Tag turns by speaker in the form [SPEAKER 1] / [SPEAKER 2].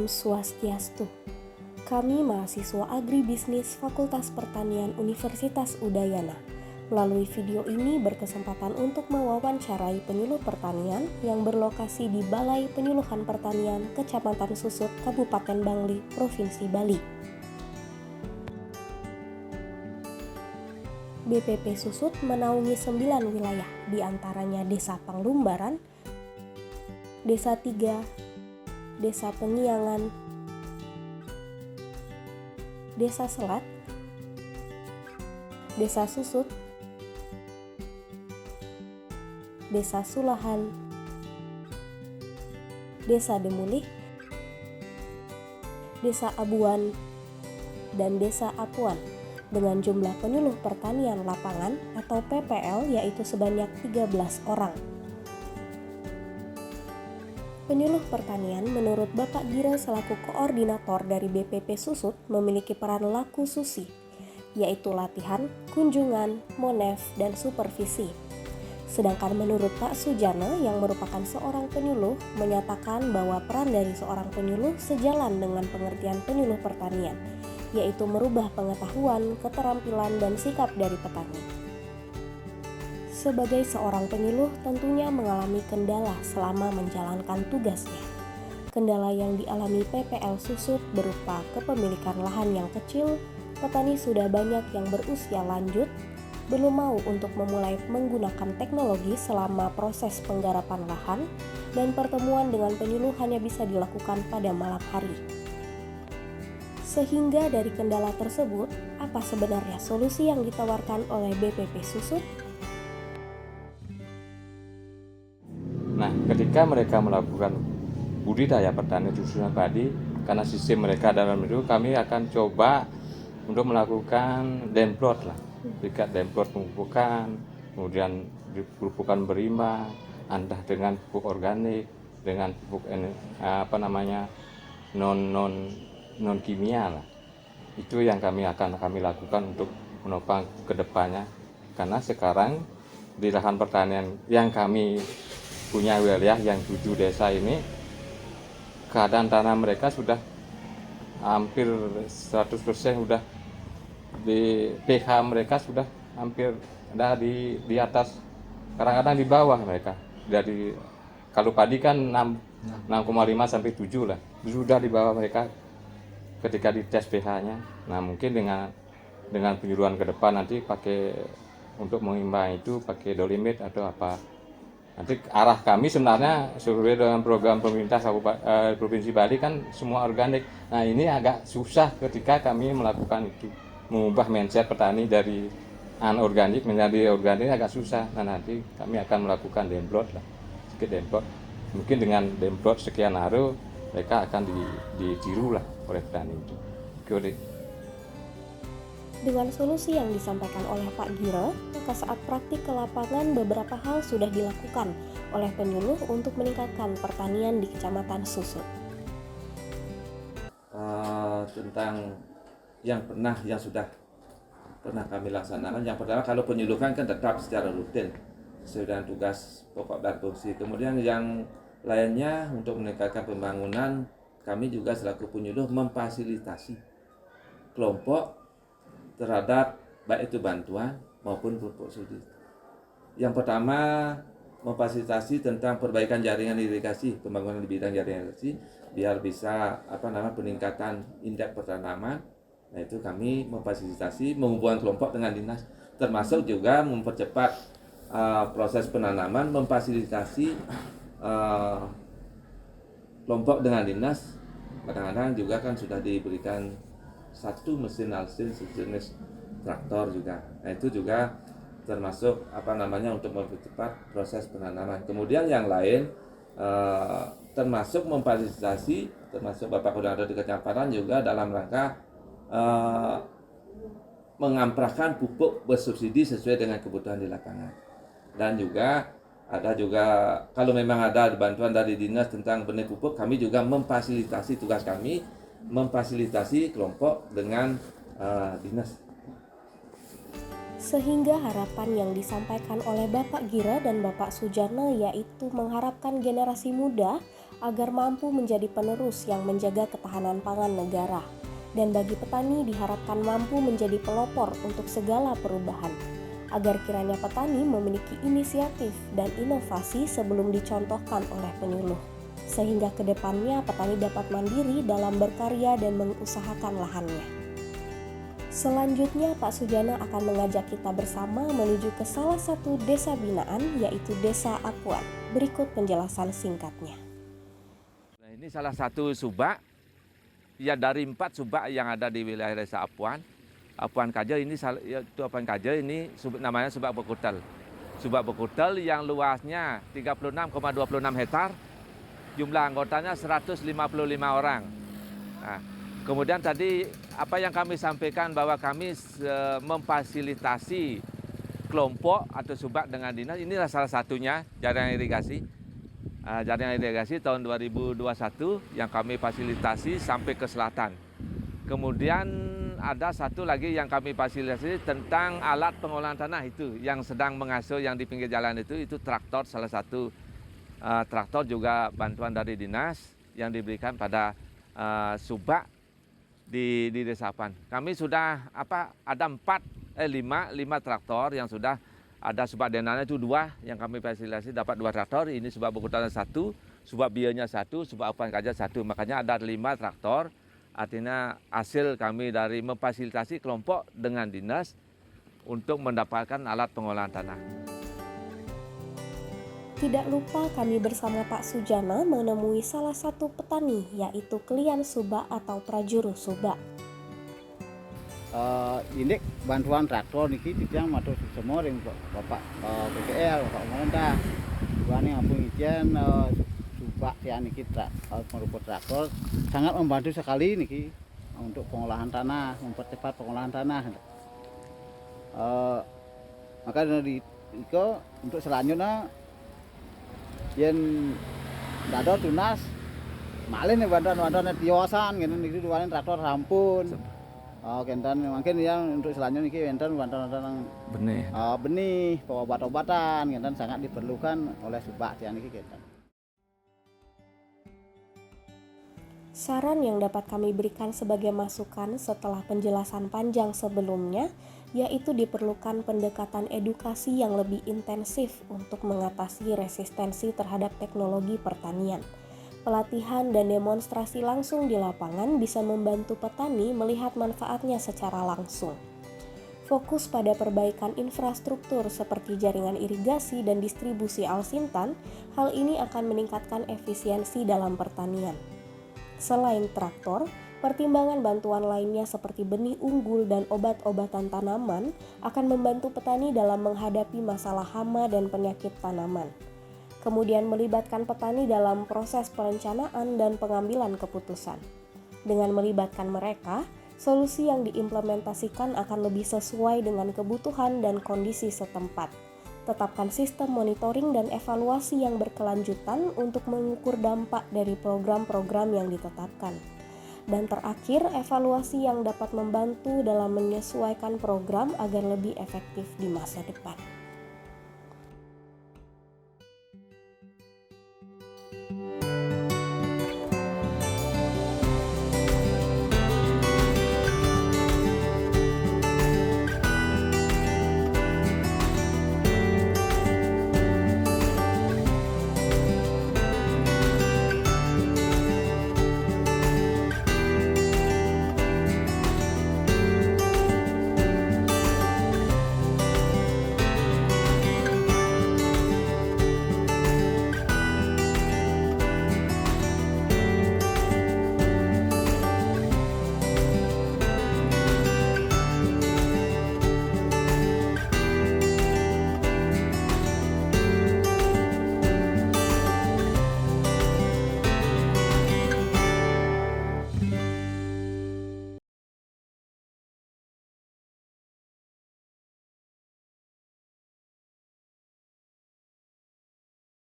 [SPEAKER 1] Swastiastu. Kami mahasiswa agribisnis Fakultas Pertanian Universitas Udayana. Melalui video ini berkesempatan untuk mewawancarai penyuluh pertanian yang berlokasi di Balai Penyuluhan Pertanian Kecamatan Susut, Kabupaten Bangli, Provinsi Bali. BPP Susut menaungi 9 wilayah, diantaranya Desa Panglumbaran, Desa Tiga, Desa Pengiangan, Desa Selat, Desa Susut, Desa Sulahan, Desa Demulih, Desa Abuan, dan Desa Apuan dengan jumlah penyuluh pertanian lapangan atau PPL yaitu sebanyak 13 orang. Penyuluh pertanian menurut Bapak Gira selaku koordinator dari BPP Susut memiliki peran laku susi, yaitu latihan, kunjungan, monef, dan supervisi. Sedangkan menurut Pak Sujana yang merupakan seorang penyuluh menyatakan bahwa peran dari seorang penyuluh sejalan dengan pengertian penyuluh pertanian, yaitu merubah pengetahuan, keterampilan, dan sikap dari petani. Sebagai seorang penyuluh tentunya mengalami kendala selama menjalankan tugasnya. Kendala yang dialami PPL Susut berupa kepemilikan lahan yang kecil, petani sudah banyak yang berusia lanjut, belum mau untuk memulai menggunakan teknologi selama proses penggarapan lahan, dan pertemuan dengan penyuluh hanya bisa dilakukan pada malam hari. Sehingga dari kendala tersebut, apa sebenarnya solusi yang ditawarkan oleh BPP Susut?
[SPEAKER 2] Nah, ketika mereka melakukan budidaya pertanian khususnya padi, karena sistem mereka dalam itu, kami akan coba untuk melakukan demplot lah, jika demplot pemupukan, kemudian pemupukan berimbang, entah dengan pupuk organik, dengan pupuk non kimia lah. Itu yang kami lakukan untuk menopang kedepannya, karena sekarang di lahan pertanian yang kami punya wilayah yang 7 desa ini, keadaan tanah mereka sudah hampir 100% sudah di pH mereka sudah hampir ada di atas, kadang-kadang di bawah mereka. Dari kalau padi kan 6,5 sampai 7 lah, sudah di bawah mereka ketika dites pH-nya. Nah, mungkin dengan penyuluhan ke depan nanti pakai untuk mengimbang itu pakai dolimit atau apa. Nanti arah kami sebenarnya sesuai dengan program pemerintah Provinsi Bali kan semua organik. Nah, ini agak susah ketika kami melakukan itu, mengubah mindset petani dari anorganik menjadi organik agak susah. Nah, nanti kami akan melakukan demplot lah, sedikit demplot. Mungkin dengan demplot sekian hari mereka akan ditiru lah oleh petani itu. Oke.
[SPEAKER 1] Dengan solusi yang disampaikan oleh Pak Gira, maka saat praktik ke lapangan beberapa hal sudah dilakukan oleh penyuluh untuk meningkatkan pertanian di Kecamatan Susut.
[SPEAKER 3] Tentang yang sudah pernah kami laksanakan, yang pertama kalau penyuluhan kan tetap secara rutin sesuai dengan tugas pokok dan fungsi. Kemudian yang lainnya untuk meningkatkan pembangunan, kami juga selaku penyuluh memfasilitasi kelompok terhadap baik itu bantuan maupun pupuk subsidi. Yang pertama, memfasilitasi tentang perbaikan jaringan irigasi, pembangunan di bidang jaringan irigasi biar bisa peningkatan indeks pertanaman. Nah, itu kami memfasilitasi, menghubungkan kelompok dengan dinas, termasuk juga mempercepat proses penanaman, memfasilitasi kelompok dengan dinas. Kadang-kadang juga kan sudah diberikan satu mesin alsin sejenis traktor juga. Nah, itu juga termasuk untuk mempercepat proses penanaman. Kemudian yang lain termasuk memfasilitasi, termasuk Bapak Koordinator di Kecamatan juga dalam rangka mengamprahkan pupuk bersubsidi sesuai dengan kebutuhan di lapangan. Dan juga kalau memang ada bantuan dari dinas tentang benih pupuk, kami juga memfasilitasi, tugas kami memfasilitasi kelompok dengan dinas.
[SPEAKER 1] Sehingga harapan yang disampaikan oleh Bapak Gira dan Bapak Sujana yaitu mengharapkan generasi muda agar mampu menjadi penerus yang menjaga ketahanan pangan negara. Dan bagi petani diharapkan mampu menjadi pelopor untuk segala perubahan, agar kiranya petani memiliki inisiatif dan inovasi sebelum dicontohkan oleh penyuluh, sehingga kedepannya petani dapat mandiri dalam berkarya dan mengusahakan lahannya. Selanjutnya Pak Sujana akan mengajak kita bersama menuju ke salah satu desa binaan, yaitu Desa Apuan. Berikut penjelasan singkatnya.
[SPEAKER 3] Nah, ini salah satu subak, ya dari 4 subak yang ada di wilayah Desa Apuan. Apuan Kaja ini, itu Apuan Kaja ini namanya subak Bekutel. Subak Bekutel yang luasnya 36,26 hektar, jumlah anggotanya 155 orang. Nah, kemudian tadi apa yang kami sampaikan bahwa kami memfasilitasi kelompok atau subak dengan dinas, inilah salah satunya jaringan irigasi. Jaringan irigasi tahun 2021 yang kami fasilitasi sampai ke selatan. Kemudian ada satu lagi yang kami fasilitasi tentang alat pengolahan tanah itu yang sedang mengasuh yang di pinggir jalan itu traktor, salah satu traktor juga bantuan dari dinas yang diberikan pada subak di Desa Apuan. Kami sudah ada 5 traktor yang sudah ada. Subak denana itu 2 yang kami fasilitasi dapat 2 traktor. Ini subak Bekutelnya 1, subak Bianya 1, subak Apuan Kaja 1. Makanya ada 5 traktor. Artinya hasil kami dari memfasilitasi kelompok dengan dinas untuk mendapatkan alat pengolahan tanah.
[SPEAKER 1] Tidak lupa kami bersama Pak Sujana menemui salah satu petani, yaitu Klian Subak atau Prajuru Subak.
[SPEAKER 4] Ini bantuan traktor niki dijang matur semua ring Bapak BPL, Bapak pemerintah. Tuane ngapun ijen subak yang niki merupakan traktor sangat membantu sekali niki untuk pengolahan tanah, mempercepat pengolahan tanah. Maka dari itu untuk selanjutnya yen dado tunas malin bantuan tiosan ngene niki duane traktor rampun. Kentan mungkin yang untuk selanjutnya niki enten bantuan benih, obat-obatan kentan sangat diperlukan oleh subak tiang niki kentan.
[SPEAKER 1] Saran yang dapat kami berikan sebagai masukan setelah penjelasan panjang sebelumnya, yaitu diperlukan pendekatan edukasi yang lebih intensif untuk mengatasi resistensi terhadap teknologi pertanian. Pelatihan dan demonstrasi langsung di lapangan bisa membantu petani melihat manfaatnya secara langsung. Fokus pada perbaikan infrastruktur seperti jaringan irigasi dan distribusi alsintan, hal ini akan meningkatkan efisiensi dalam pertanian. Selain traktor, pertimbangan bantuan lainnya seperti benih unggul dan obat-obatan tanaman akan membantu petani dalam menghadapi masalah hama dan penyakit tanaman. Kemudian melibatkan petani dalam proses perencanaan dan pengambilan keputusan. Dengan melibatkan mereka, solusi yang diimplementasikan akan lebih sesuai dengan kebutuhan dan kondisi setempat. Tetapkan sistem monitoring dan evaluasi yang berkelanjutan untuk mengukur dampak dari program-program yang ditetapkan. Dan terakhir, evaluasi yang dapat membantu dalam menyesuaikan program agar lebih efektif di masa depan.